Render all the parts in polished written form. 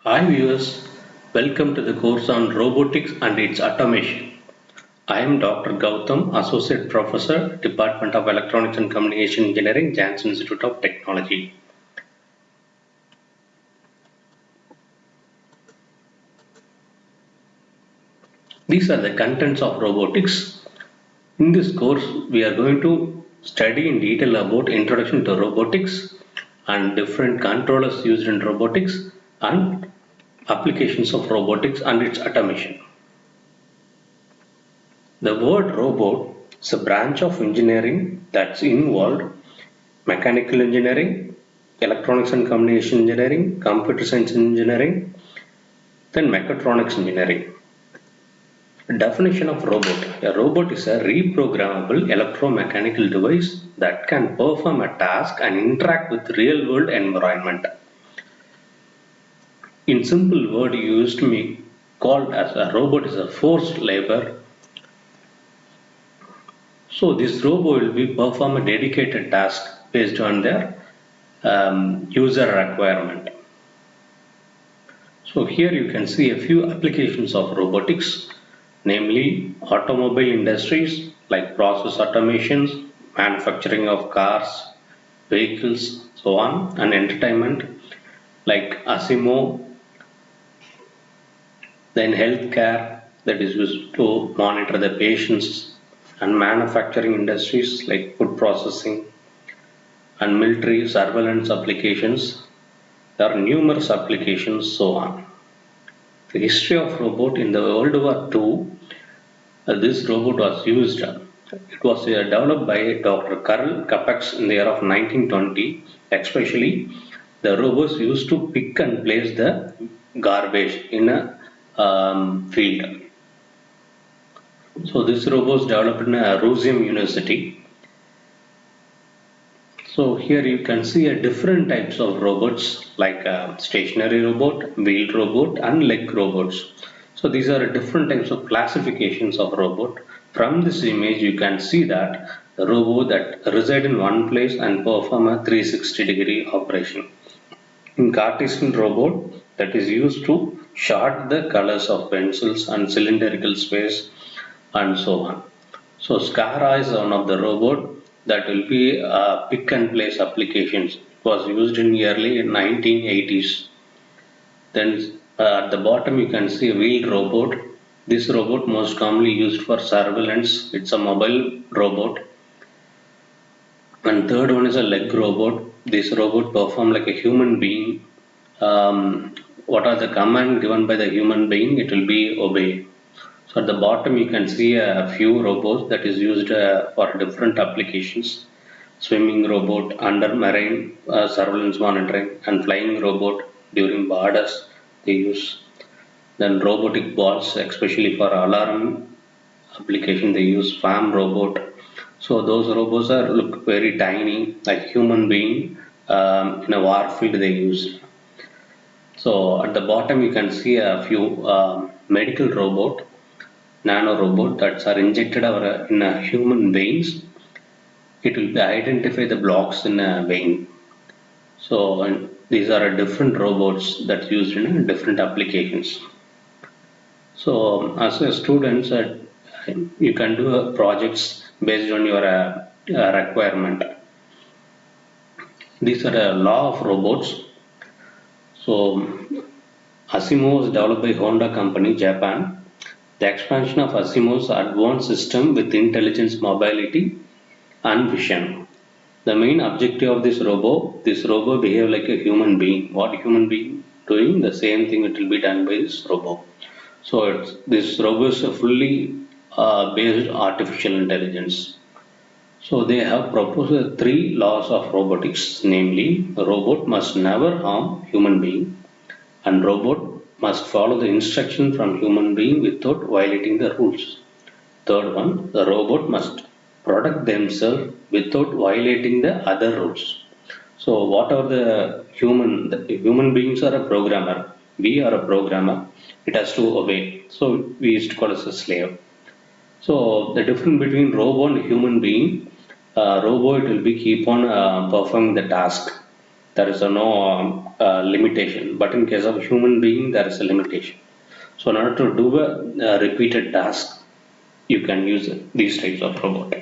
Hi viewers, welcome to the course on robotics and its automation. I am Dr. Gautam, Associate Professor, Department of Electronics and Communication Engineering, Janssen Institute of Technology. These are the contents of robotics. In this course, we are going to study in detail about introduction to robotics and different controllers used in robotics and applications of robotics and its automation. The word robot is a branch of engineering that's involved mechanical engineering, electronics and communication engineering, computer science engineering, then mechatronics engineering. Definition of robot. A robot is a reprogrammable electromechanical device that can perform a task and interact with real world environment. In simple word used to be called as a robot is a forced labor. So this robot will be perform a dedicated task based on their user requirement. So here you can see a few applications of robotics, namely automobile industries like process automations, manufacturing of cars, vehicles, so on, and entertainment like Asimo, then healthcare that is used to monitor the patients, and manufacturing industries like food processing and military surveillance applications. There are numerous applications, so on. The history of robot in the World War II, this robot was used. It was developed by Dr. Karl Kapex in the year of 1920. Especially, the robots used to pick and place the garbage in a field. So this robot was developed in Rusium University. So here you can see a different types of robots like stationary robot, wheeled robot and leg robots. So these are different types of classifications of robot. From this image you can see that the robot that reside in one place and perform a 360-degree operation. In Cartesian robot that is used to chart the colors of pencils and cylindrical space and so on. So SCARA is one of the robot that will be pick and place applications. It was used in early 1980s. Then at the bottom you can see a wheeled robot. This robot most commonly used for surveillance. It's a mobile robot. And third one is a leg robot. This robot perform like a human being. What are the command given by the human being? It will be obey. So at the bottom you can see a few robots that is used for different applications. Swimming robot, under marine surveillance monitoring, and flying robot during borders they use. Then robotic balls, especially for alarm application, they use farm robot. So those robots are look very tiny, like human being in a war field they use. So at the bottom you can see a few medical robot, nano robot that are injected in a human veins. It will be identify the blocks in a vein. So and these are different robots that's used in different applications. So as a student, you can do projects based on your requirement. These are a law of robots. So Asimo was developed by Honda Company, Japan. The expansion of Asimo's advanced system with intelligence, mobility, and vision. The main objective of this robot behave like a human being. What human being doing? The same thing it will be done by this robot. So this robot is a fully based artificial intelligence. So they have proposed three laws of robotics, namely, the robot must never harm human being, and robot must follow the instruction from human being without violating the rules. Third one, the robot must protect themselves without violating the other rules. So whatever the human beings are a programmer, we are a programmer, it has to obey. So we used to call it a slave. So the difference between robot and human being, robot will be keep on performing the task. There is no limitation, but in case of human being, there is a limitation. So in order to do a repeated task, you can use these types of robot.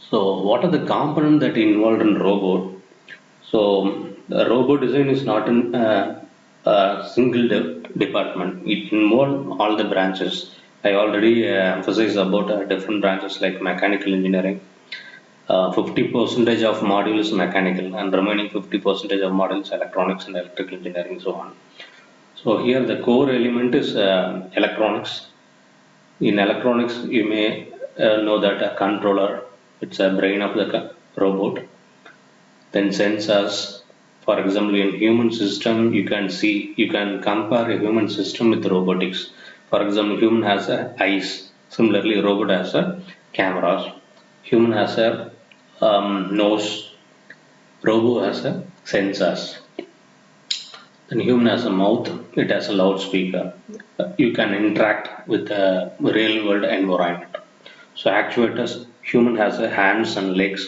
So what are the components that involved in robot? So the robot design is not in a single department. It involves all the branches. I already emphasized about different branches like mechanical engineering. 50 percentage of module is mechanical and remaining 50 percentage of module is electronics and electrical engineering, so on. So here the core element is electronics. In electronics, you may know that a controller, it's a brain of the robot. Then sensors, for example, in human system, you can compare a human system with robotics. For example, human has a eyes. Similarly, robot has a cameras. Human has a nose. Robot has a sensors. Then human has a mouth. It has a loudspeaker. You can interact with the real world environment. So actuators, human has a hands and legs.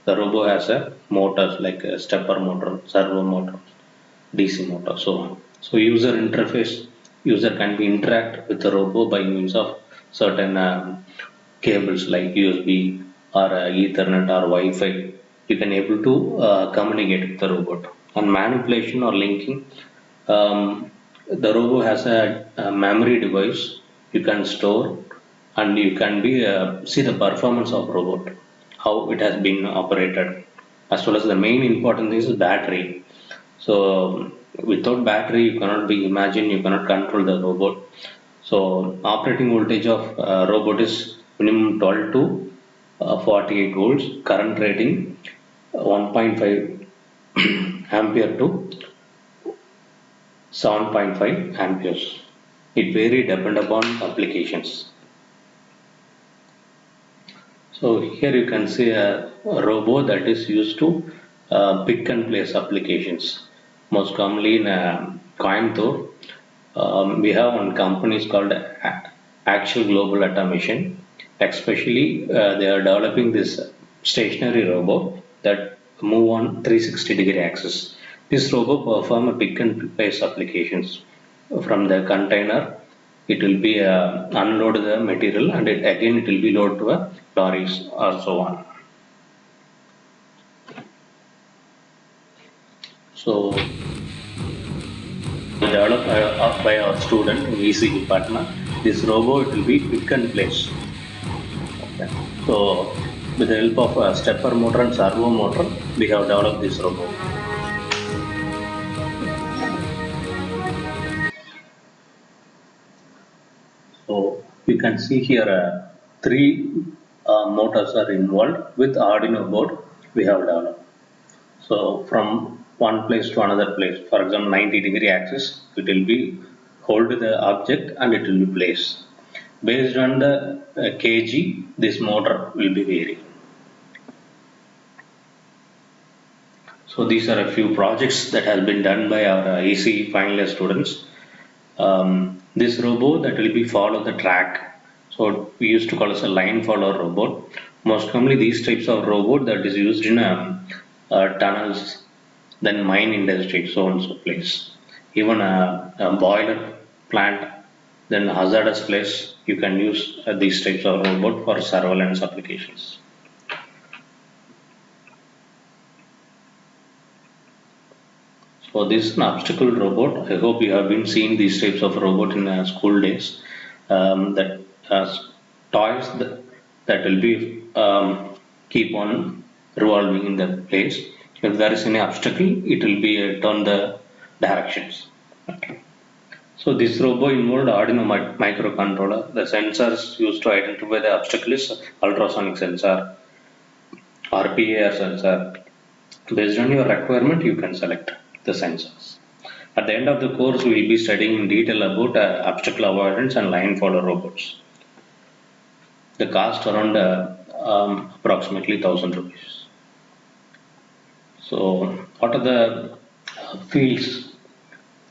The robot has a motors like a stepper motor, servo motor, DC motor, so on. So user interface, user can be interact with the robot by means of certain cables like USB or Ethernet or Wi-Fi. You can able to communicate with the robot. And manipulation or linking, the robot has a memory device you can store, and you can be see the performance of robot, how it has been operated, as well as the main important thing is battery. So without battery, you cannot be imagine, you cannot control the robot. So operating voltage of robot is minimum 12 to 48 volts. Current rating 1.5 ampere to 7.5 amperes. It vary depend upon applications. So here you can see a robot that is used to pick and place applications. Most commonly in Coimbatore, we have one company called Actual Global Automation. Especially, they are developing this stationary robot that move on 360-degree axis. This robot perform a pick and place applications from the container. It will be unload the material, and again it will be loaded to a lorries or so on. So developed by our student in EC department. This robot will be pick and place. Okay. So with the help of a stepper motor and servo motor, we have developed this robot. So you can see here three motors are involved with Arduino board we have developed. So from one place to another place, for example 90-degree axis, it will be hold the object and it will be placed. Based on the kg, this motor will be varying. So these are a few projects that has been done by our EC final year students. This robot that will be follow the track. So we used to call as a line follower robot. Most commonly these types of robot that is used in tunnels, then mine industry, so on so place. Even a boiler plant, then hazardous place, you can use these types of robot for surveillance applications. So this is an obstacle robot. I hope you have been seeing these types of robot in school days. That toys that will be keep on revolving in the place. If there is any obstacle, it will be turn the directions. Okay. So this robot involved Arduino microcontroller. The sensors used to identify the obstacle is ultrasonic sensor, RPA sensor. Based on your requirement, you can select the sensors. At the end of the course, we will be studying in detail about obstacle avoidance and line follower robots. The cost around approximately 1,000 rupees. So, what are the fields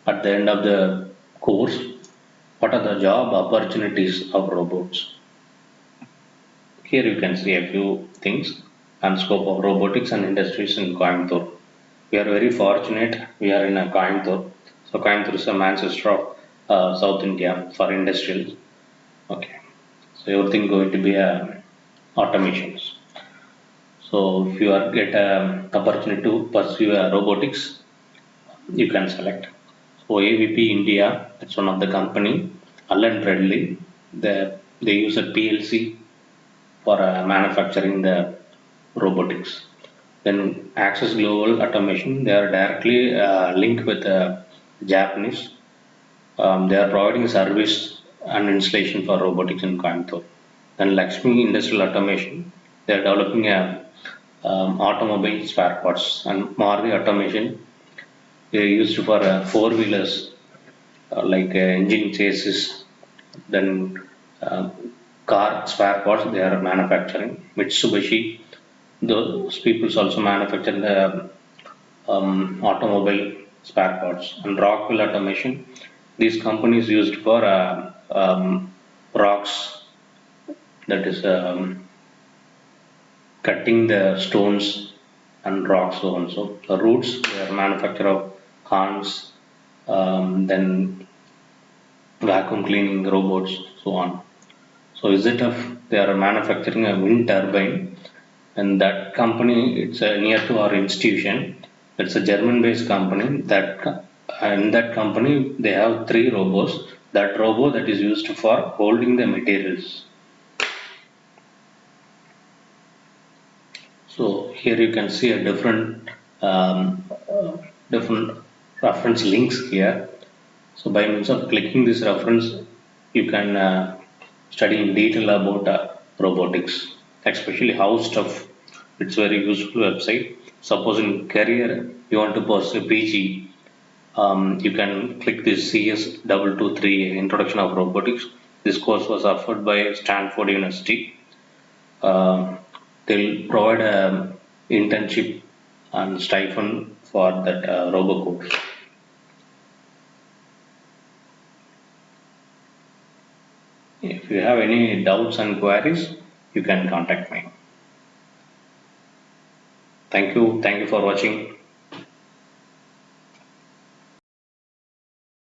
at the end of the course? What are the job opportunities of robots? Here you can see a few things and scope of robotics and industries in Coimbatore. We are very fortunate. We are in a Coimbatore. So Coimbatore is a Manchester of South India for industrial. Okay. So everything going to be automations. So if you are get a opportunity to pursue robotics, you can select. So AVP India, it's one of the company. Allen Bradley, they use a PLC for manufacturing the robotics. Then Access Global Automation, they are directly linked with Japanese. They are providing service and installation for robotics in Coimbatore. Then Lakshmi Industrial Automation, they are developing a automobile spare parts, and Maruti Automation, they are used for four wheelers like engine chassis, then uh, car spare parts they are manufacturing. Mitsubishi, those people also manufacture the automobile spare parts. And Rockwell Automation, these companies used for rocks, that is cutting the stones and rocks so on. So the roots, they are manufacture of horns, then vacuum cleaning robots, so on. So is it they are manufacturing a wind turbine, and that company it's near to our institution. It's a German-based company. In that company they have three robots. That robot that is used for holding the materials. So here you can see a different reference links here. So by means of clicking this reference, you can study in detail about robotics, especially how stuff. It's very useful website. Suppose in career you want to pursue PG, you can click this CS 223 Introduction of Robotics. This course was offered by Stanford University. Uh, they'll provide a internship and stipend for that robo course. If you have any doubts and queries, you can contact me. Thank you. Thank you for watching.